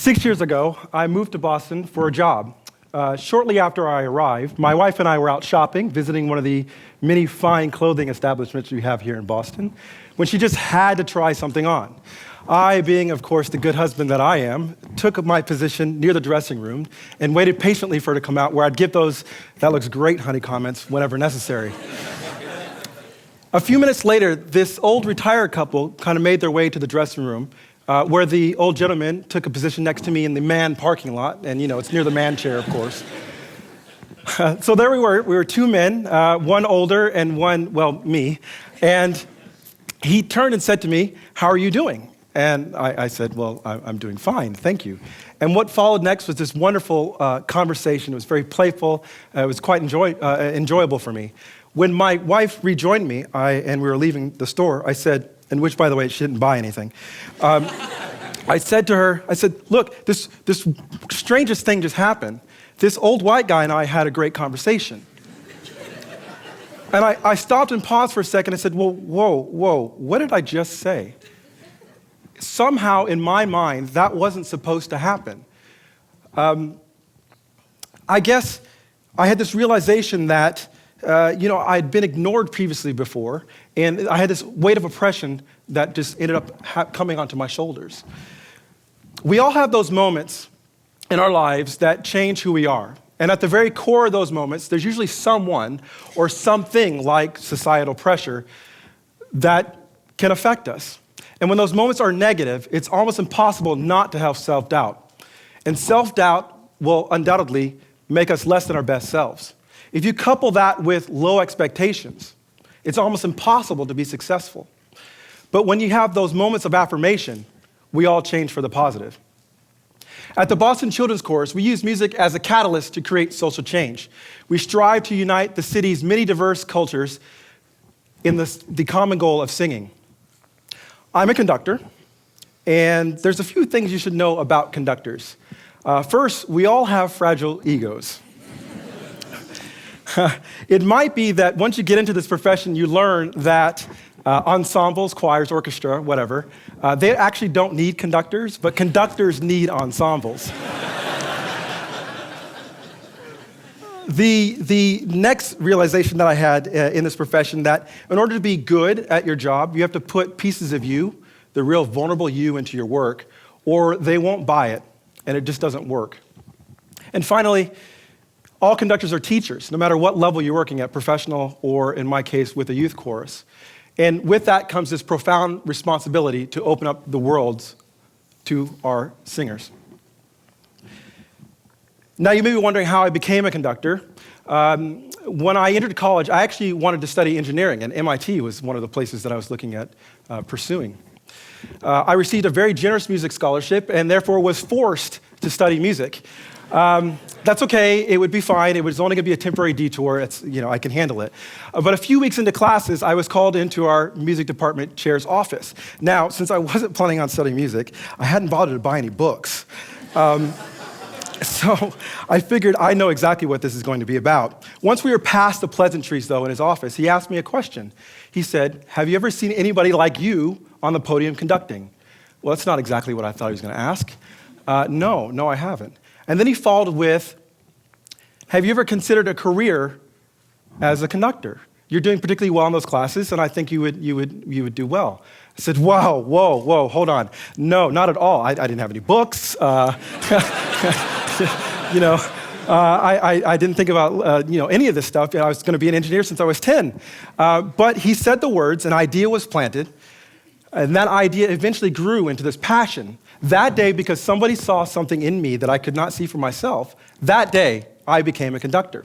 6 years ago, I moved to Boston for a job. Shortly after I arrived, my wife and I were out shopping, visiting one of the many fine clothing establishments we have here in Boston, when she just had to try something on. I, being, of course, the good husband that I am, took up my position near the dressing room and waited patiently for her to come out, where I'd give those "that looks great, honey" comments whenever necessary. A few minutes later, this old retired couple kind of made their way to the dressing room, where the old gentleman took a position next to me in the man parking lot, and it's near the man chair, of course. So there we were two men, one older and one, me, and he turned and said to me, "How are you doing?" And I said, "Well, I'm doing fine, thank you." And what followed next was this wonderful conversation. It was very playful. It was quite enjoyable for me. When my wife rejoined me, and we were leaving the store, I said, and which, by the way, she didn't buy anything. I said to her, "Look, this strangest thing just happened. This old white guy and I had a great conversation." And I stopped and paused for a second and said, "Well, whoa, what did I just say?" Somehow, in my mind, that wasn't supposed to happen. I guess I had this realization that I'd been ignored previously before, and I had this weight of oppression that just ended up coming onto my shoulders. We all have those moments in our lives that change who we are. And at the very core of those moments, there's usually someone or something like societal pressure that can affect us. And when those moments are negative, it's almost impossible not to have self-doubt. And self-doubt will undoubtedly make us less than our best selves. If you couple that with low expectations, it's almost impossible to be successful. But when you have those moments of affirmation, we all change for the positive. At the Boston Children's Chorus, we use music as a catalyst to create social change. We strive to unite the city's many diverse cultures in the common goal of singing. I'm a conductor, and there's a few things you should know about conductors. First, we all have fragile egos. It might be that once you get into this profession, you learn that ensembles, choirs, orchestra, whatever, they actually don't need conductors, but conductors need ensembles. The next realization that I had in this profession, that in order to be good at your job, you have to put pieces of you, the real vulnerable you, into your work, or they won't buy it, and it just doesn't work. And finally, all conductors are teachers, no matter what level you're working at, professional or, in my case, with a youth chorus. And with that comes this profound responsibility to open up the world to our singers. Now, you may be wondering how I became a conductor. When I entered college, I actually wanted to study engineering, and MIT was one of the places that I was looking at pursuing. I received a very generous music scholarship and therefore was forced to study music. That's okay, it would be fine. It was only gonna be a temporary detour. I can handle it. But a few weeks into classes, I was called into our music department chair's office. Now, since I wasn't planning on studying music, I hadn't bothered to buy any books. So I figured I know exactly what this is going to be about. Once we were past the pleasantries, though, in his office, he asked me a question. He said, "Have you ever seen anybody like you on the podium conducting?" Well, that's not exactly what I thought he was gonna ask. No, I haven't. And then he followed with, "Have you ever considered a career as a conductor? You're doing particularly well in those classes, and I think you would do well." I said, whoa, hold on. No, not at all. I didn't have any books. I didn't think about any of this stuff. I was going to be an engineer since I was 10. But he said the words, an idea was planted, and that idea eventually grew into this passion. That day, because somebody saw something in me that I could not see for myself, that day, I became a conductor.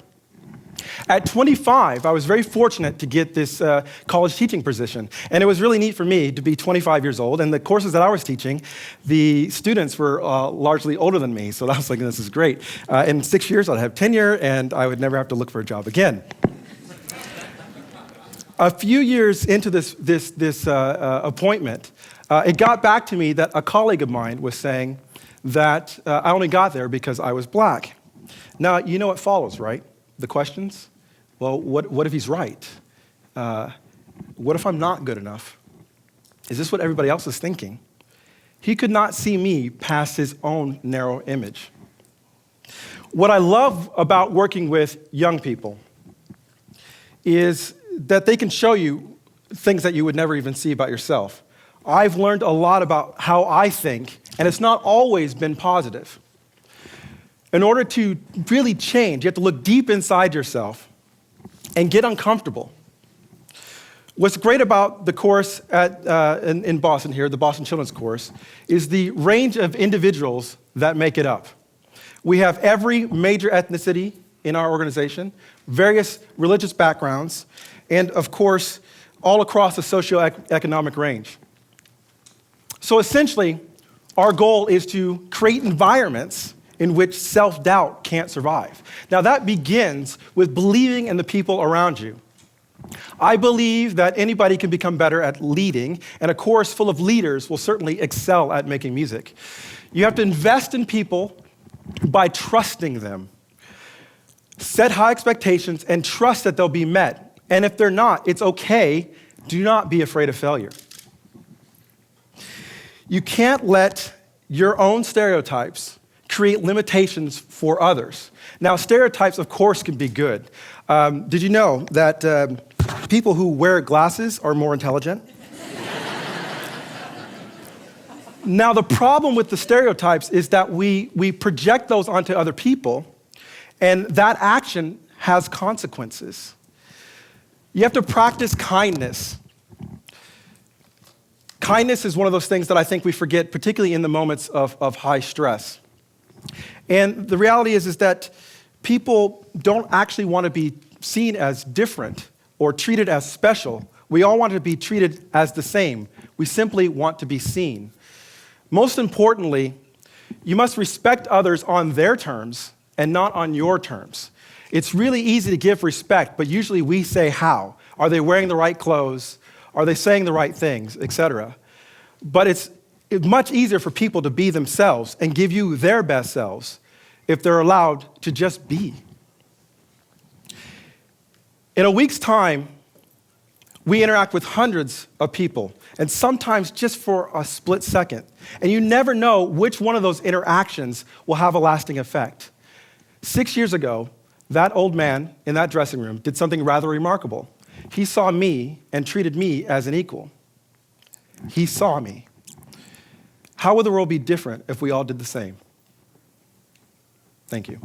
At 25, I was very fortunate to get this college teaching position. And it was really neat for me to be 25 years old. And the courses that I was teaching, the students were largely older than me. So I was like, this is great. In 6 years, I'd have tenure, and I would never have to look for a job again. A few years into this appointment, it got back to me that a colleague of mine was saying that I only got there because I was black. Now, you know what follows, right? The questions? Well, what if he's right? What if I'm not good enough? Is this what everybody else is thinking? He could not see me past his own narrow image. What I love about working with young people is that they can show you things that you would never even see about yourself. I've learned a lot about how I think, and it's not always been positive. In order to really change, you have to look deep inside yourself and get uncomfortable. What's great about the course in Boston here, the Boston Children's Course, is the range of individuals that make it up. We have every major ethnicity in our organization, various religious backgrounds, and of course, all across the socioeconomic range. So essentially, our goal is to create environments in which self-doubt can't survive. Now that begins with believing in the people around you. I believe that anybody can become better at leading, and a course full of leaders will certainly excel at making music. You have to invest in people by trusting them. Set high expectations and trust that they'll be met. And if they're not, it's okay. Do not be afraid of failure. You can't let your own stereotypes create limitations for others. Now, stereotypes, of course, can be good. Did you know that people who wear glasses are more intelligent? Now, the problem with the stereotypes is that we project those onto other people, and that action has consequences. You have to practice kindness. Kindness is one of those things that I think we forget, particularly in the moments of high stress. And the reality is that people don't actually want to be seen as different or treated as special. We all want to be treated as the same. We simply want to be seen. Most importantly, you must respect others on their terms and not on your terms. It's really easy to give respect, but usually we say how. Are they wearing the right clothes? Are they saying the right things, etc.? But it's much easier for people to be themselves and give you their best selves if they're allowed to just be. In a week's time, we interact with hundreds of people, and sometimes just for a split second. And you never know which one of those interactions will have a lasting effect. 6 years ago, that old man in that dressing room did something rather remarkable. He saw me and treated me as an equal. He saw me. How would the world be different if we all did the same? Thank you.